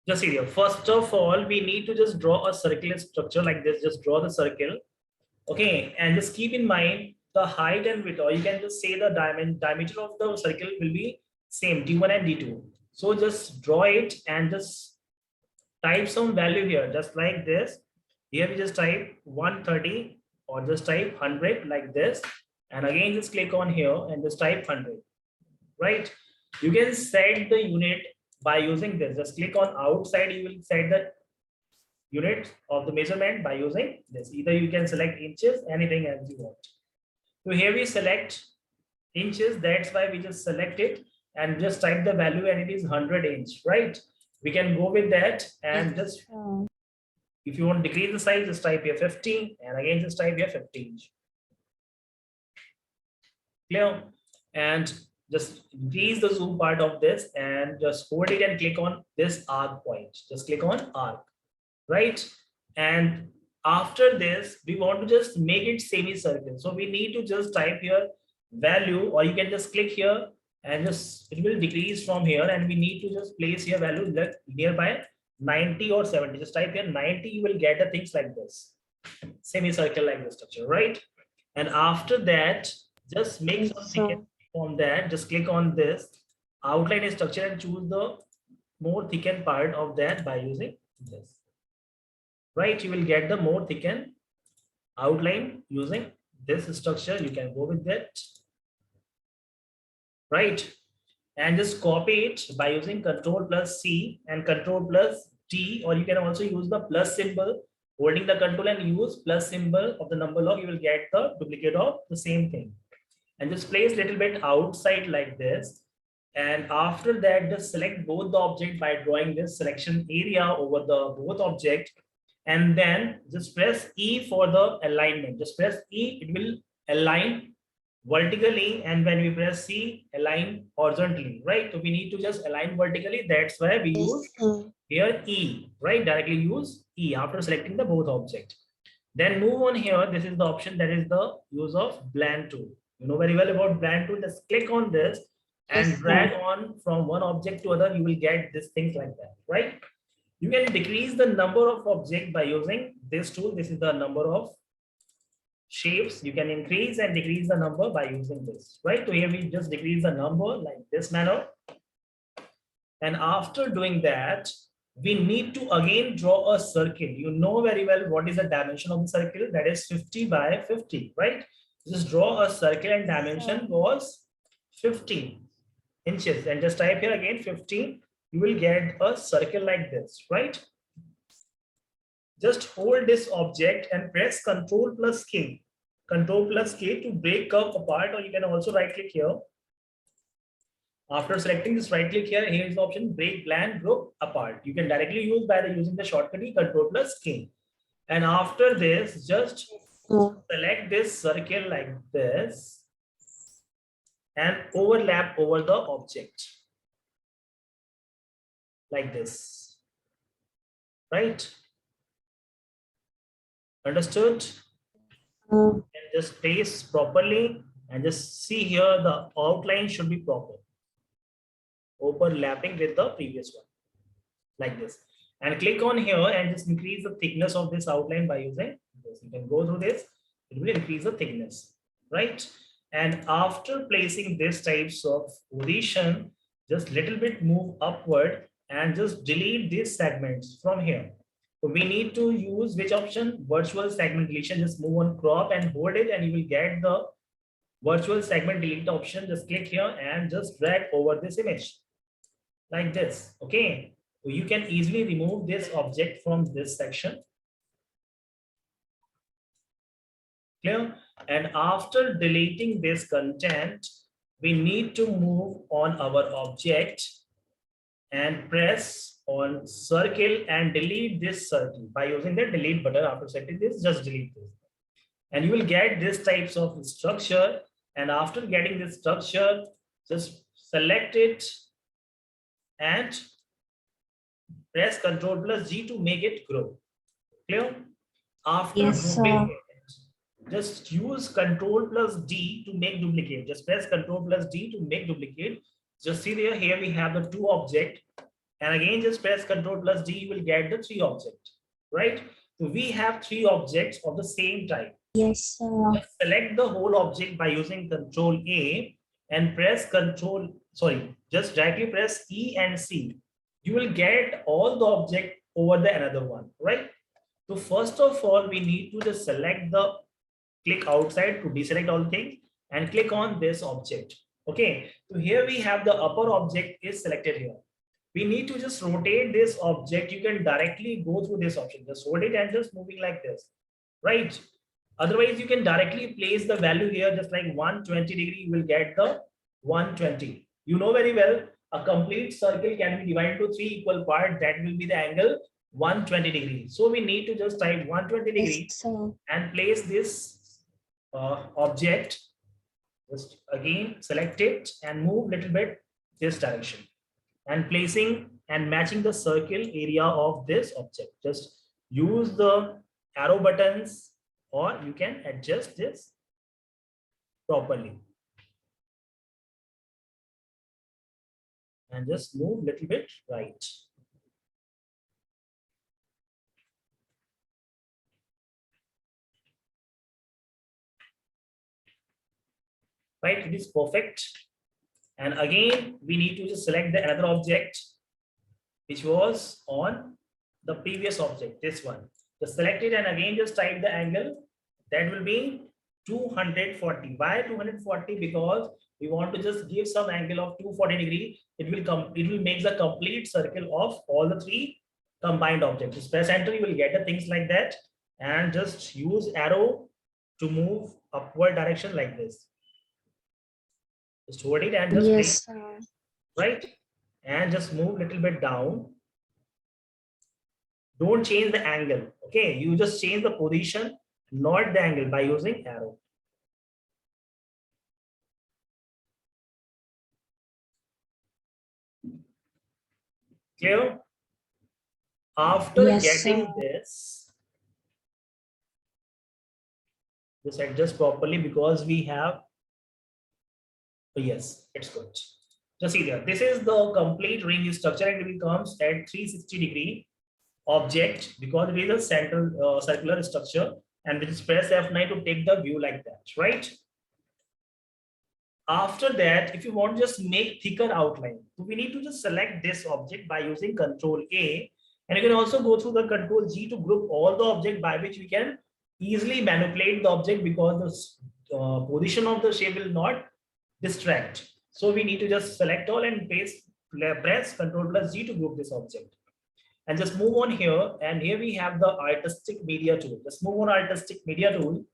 Just see here. First of all, we need to just draw a circular structure like this. Just draw the circle. Okay. And just keep in mind the height and width, or you can just say the diameter of the circle will be same, D1 and D2. So just draw it and just type some value here, just like this. Here we just type 130 or just type 100 like this. And again, just click on here and just type 100, right? You can set the unit by using this. Just click on outside, you will set the unit of the measurement by using this. Either you can select inches, anything as you want. So here we select inches, that's why we just select it and just type the value and it is 100 inch, right? We can go with that and just, if you want to decrease the size, just type here 50 and again just type here 50 inch. Clear? And just increase the zoom part of this and just hold it and click on this arc point. Just click on arc, right? And after this, we want to just make it semicircle. So we need to just type here value, or you can just click here and just it will decrease from here, and we need to just place here value nearby 90 or 70. Just type here 90, you will get the things like this, semicircle like this structure, right? And after that, just make something on that. Just click on this outline structure and choose the more thickened part of that by using this, right? You will get the more thickened outline using this structure. You can go with that, right? And just copy it by using Ctrl+C and Ctrl+D, or you can also use the plus symbol, holding the control and use plus symbol of the number log. You will get the duplicate of the same thing. And just place little bit outside like this. And after that, just select both the object by drawing this selection area over the both object. And then just press E for the alignment. Just press E, it will align vertically. And when we press C, align horizontally, right? So we need to just align vertically. That's why we use here E, right? Directly use E after selecting the both object. Then move on here. This is the option that is the use of blend tool. You know very well about blend tool. Just click on this and drag on from one object to other. You will get these things like that, right? You can decrease the number of objects by using this tool. This is the number of shapes. You can increase and decrease the number by using this, right? So here we just decrease the number like this manner. And after doing that, we need to again draw a circle. You know very well what is the dimension of the circle. That is 50 by 50, right? Just draw a circle and dimension was 15 inches. And just type here again 15. You will get a circle like this, right? Just hold this object and press Ctrl+K. Ctrl+K to break curve apart, or you can also right click here. After selecting this, right click here. Here is the option break blend group apart. You can directly use by using the shortcut key Ctrl+K. And after this, just select this circle like this and overlap over the object like this, right? Understood? And just place properly and just see here the outline should be proper, overlapping with the previous one like this. And click on here and just increase the thickness of this outline by using this. You can go through this, it will increase the thickness, right? And after placing this types of position, just little bit move upward and just delete these segments from here. So we need to use which option? Virtual segment deletion. Just move on crop and hold it and you will get the virtual segment delete option. Just click here and just drag over this image like this. Okay. So you can easily remove this object from this section. Clear? And after deleting this content, we need to move on our object and press on circle and delete this circle by using the delete button. After selecting this, just delete this. And you will get this types of structure. And after getting this structure, just select it and press Ctrl+G to make it grow. Clear? After grouping it, just use Ctrl+D to make duplicate. Just press Ctrl+D to make duplicate. Just see there, here we have the two objects. and again just press Ctrl plus D, you will get the three objects, right? So we have three objects of the same type. Yes, sir. Just select the whole object by using Ctrl A and press just directly press E and C. You will get all the object over the another one, right? So first of all, we need to just select the click outside to deselect all things and click on this object. Okay, so here we have the upper object is selected here. We need to just rotate this object. You can directly go through this option, just hold it and just moving like this, right? Otherwise, you can directly place the value here, just like 120 degree, you will get the 120. You know very well, a complete circle can be divided into three equal parts. That will be the angle 120 degrees. So we need to just type 120 Yes, degree sir. and place this object. Just again select it and move little bit this direction and placing and matching the circle area of this object. Just use the arrow buttons or you can adjust this properly and just move little bit right. Right, it is perfect. And again, we need to just select the another object which was on the previous object, this one. Just select it and again just type the angle. That will be 240. Why 240? Because we want to just give some angle of 240 degree. It will make the complete circle of all the three combined objects. Just press enter, you will get the things like that, and just use arrow to move upward direction like this. Just hold it and just Yes, place, sir. right? And just move a little bit down. Don't change the angle. Okay, you just change the position, not the angle, by using arrow. Clear? After Yes, getting sir. this, just adjust properly because we have, yes, it's good. Just see there. This is the complete ring structure and it becomes at 360 degree object because it is a central circular structure, and we just press F9 to take the view like that, right? After that, if you want to just make thicker outline, so we need to just select this object by using Control A, and you can also go through the Control G to group all the object by which we can easily manipulate the object because the position of the shape will not distract. So we need to just select all and press Control plus G to group this object. And just move on here, and here we have the artistic media tool. Just move on artistic media tool,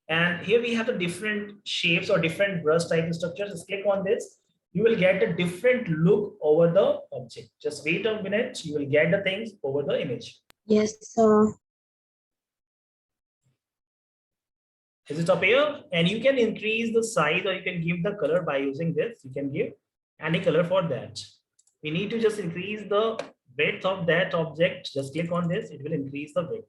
and here we have the different shapes or different brush type structures. Just click on this, you will get a different look over the object. Just wait a minute, you will get the things over the image. Yes, sir. Is it up here? And you can increase the size or you can give the color by using this. You can give any color for that. We need to just increase the width of that object. Just click on this, it will increase the width.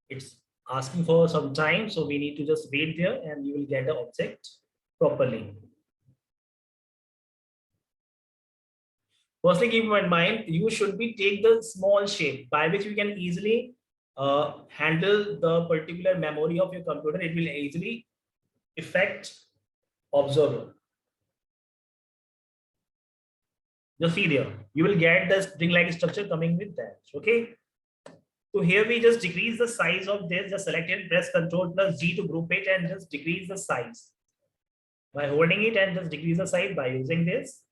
It's asking for some time, so we need to just wait there and you will get the object properly. Firstly, keep in mind, you should be take the small shape by which you can easily handle the particular memory of your computer. It will easily affect observer. Just see there, you will get the string-like structure coming with that. Okay. So here we just decrease the size of this. Just select it, press Ctrl plus G to group it, and just decrease the size by holding it, and just decrease the size by using this.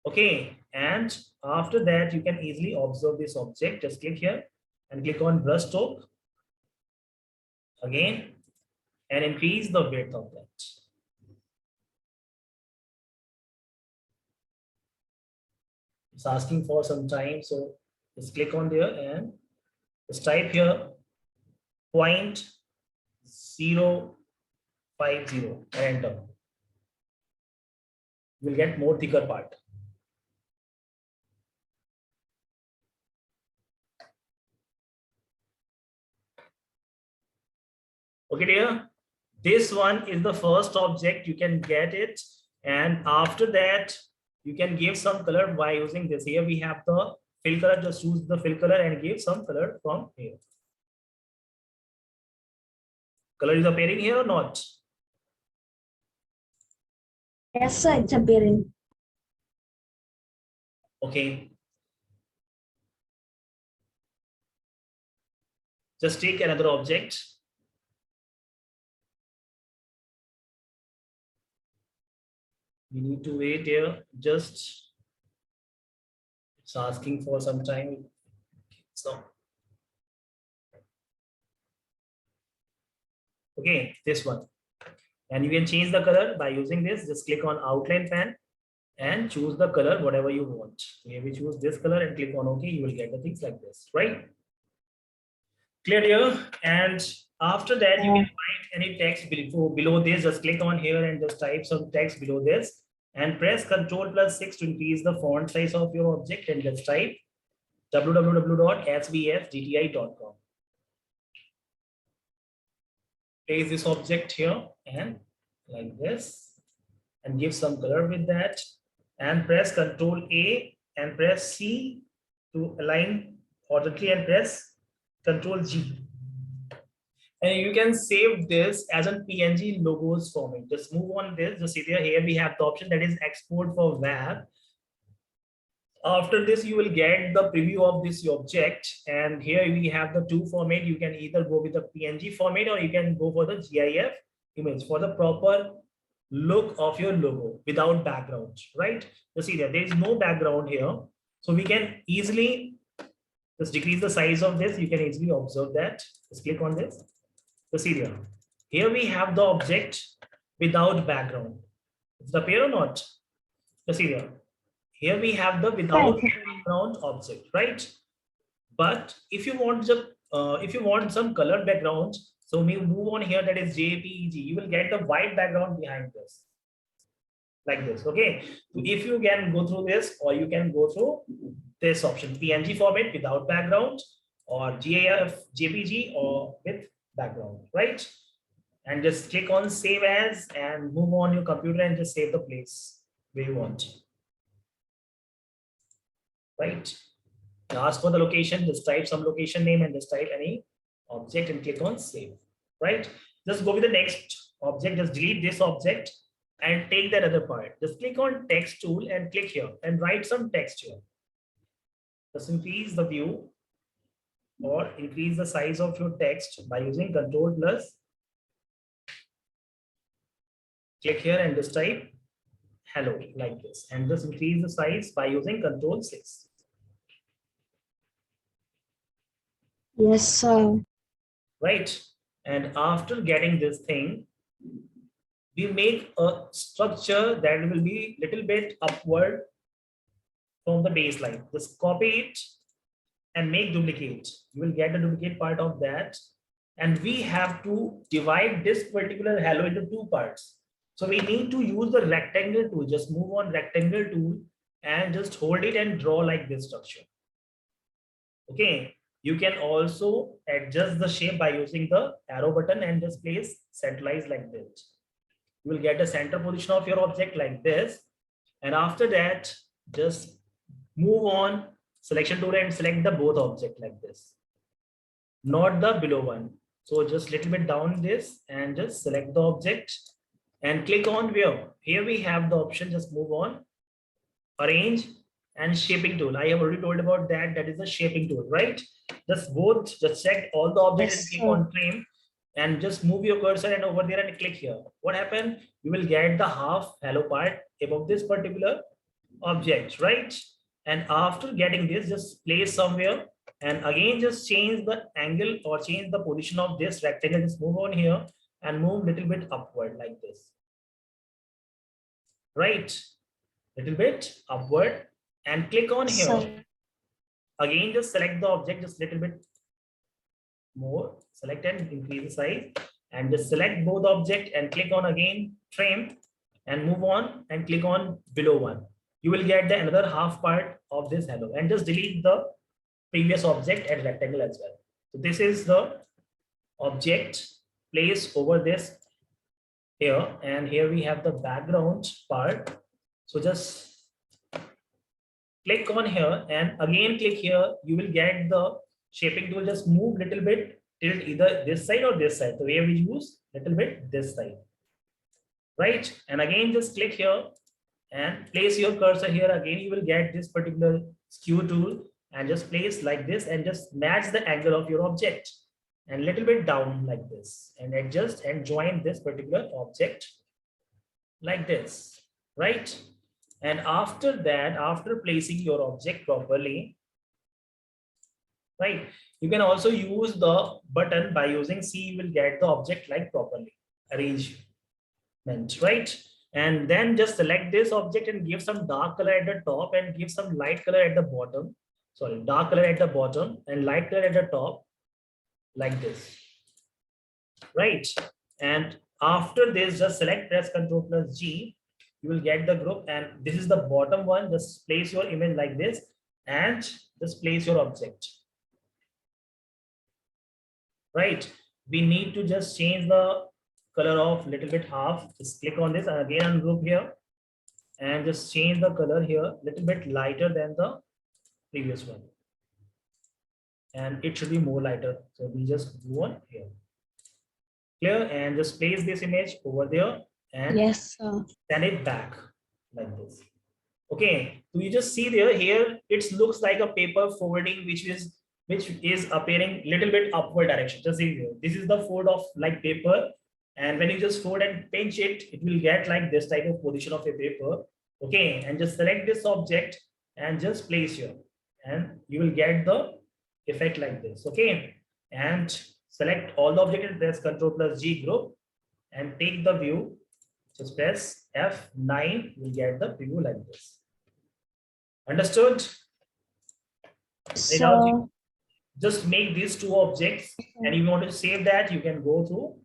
Okay, and after that you can easily observe this object. Just click here and click on brush stroke again and increase the width of that. It's asking for some time, so just click on there and just type here 0.050 and enter. You will get more thicker part. Okay, dear. This one is the first object. You can get it. And after that, you can give some color by using this. Here we have the fill color. Just choose the fill color and give some color from here. Color is appearing here or not? Yes, sir, it's appearing. Okay. Just take another object. We need to wait here. Just it's asking for some time. So, okay, this one. And you can change the color by using this. Just click on outline pan and choose the color, whatever you want. Here we choose this color and click on OK. You will get the things like this, right? Clear here. And after that, you can write any text below this. Just click on here and just type some text below this and press Ctrl+6 to increase the font size of your object and just type www.svsdti.com. Place this object here and like this and give some color with that and press Ctrl+A and press C to align horizontally and press Ctrl+G. And you can save this as a PNG logos format. Just move on this. Just see there, here we have the option that is export for web. After this, you will get the preview of this object. And here we have the two format. You can either go with the PNG format or you can go for the GIF image for the proper look of your logo without background, right? You see that there is no background here. So we can easily just decrease the size of this. You can easily observe that. Just click on this. So see there. Here we have the object without background. Does it appear or not? So see there. Here we have the without background object, right? But if you want some colored background, so we move on here, that is JPEG. You will get the white background behind this, like this. Okay. So if you can go through this, or you can go through this option, PNG format without background, or GIF, JPG, or with background, right? And just click on save as and move on your computer and just save the place where you want. Right? Ask for the location, just type some location name and just type any object and click on save. Right? Just go with the next object, just delete this object and take that other part. Just click on text tool and click here and write some text here. Just increase the view or increase the size of your text by using Ctrl+. Click here and just type hello like this and just increase the size by using Ctrl+6. Yes, sir. Right? And after getting this thing, we make a structure that will be little bit upward from the baseline. Just copy it and make duplicate. You will get the duplicate part of that. And we have to divide this particular hello into two parts. So we need to use the rectangle tool. Just move on rectangle tool and just hold it and draw like this structure. Okay. You can also adjust the shape by using the arrow button and just place centralize like this. You will get a center position of your object like this. And after that, just move on selection tool and select the both object like this, not the below one. So just little bit down this and just select the object and click on where. Here we have the option, just move on, arrange and shaping tool. I have already told about that. That is the shaping tool, right? Just select all the objects and click on frame and just move your cursor and over there and click here. What happened? You will get the half hello part above this particular object, right? And after getting this, just place somewhere and again just change the angle or change the position of this rectangle. Just move on here and move little bit upward like this, right? Little bit upward and click on here. Sir. Again, just select the object, just little bit more, select and increase the size and just select both object and click on again frame and move on and click on below one. You will get the another half part of this hello and just delete the previous object and rectangle as well. So this is the object place over this here, and here we have the background part. So just click on here and again click here. You will get the shaping tool. Just move little bit, tilt either this side or this side. The way we use little bit this side, right? And again just click here and place your cursor here. Again you will get this particular skew tool and just place like this and just match the angle of your object and little bit down like this and adjust and join this particular object like this, right? And after that, after placing your object properly, right, you can also use the button. By using C, you will get the object like properly arrangement, right? And then just select this object and give some dark color at the top and give some light color at the bottom. Sorry, dark color at the bottom and light color at the top, like this, right? And after this, just select, press Ctrl plus G. You will get the group, and this is the bottom one. Just place your image like this and just place your object, right? We need to just change the color of little bit half. Just click on this and again ungroup here and just change the color here little bit lighter than the previous one, and it should be more lighter. So we just go on here, clear, and just place this image over there and Yes, sir. send it back like this. Okay, so you just see there, here it looks like a paper forwarding which is appearing little bit upward direction. Just see here, this is the fold of like paper, and when you just fold and pinch it, it will get like this type of position of a paper. Okay, and just select this object and just place here and you will get the effect like this. Okay, and select all the object and press Ctrl plus G group and take the view. Just press F9, you will get the view like this. Understood? So Just make these two objects, and if you want to save that, you can go to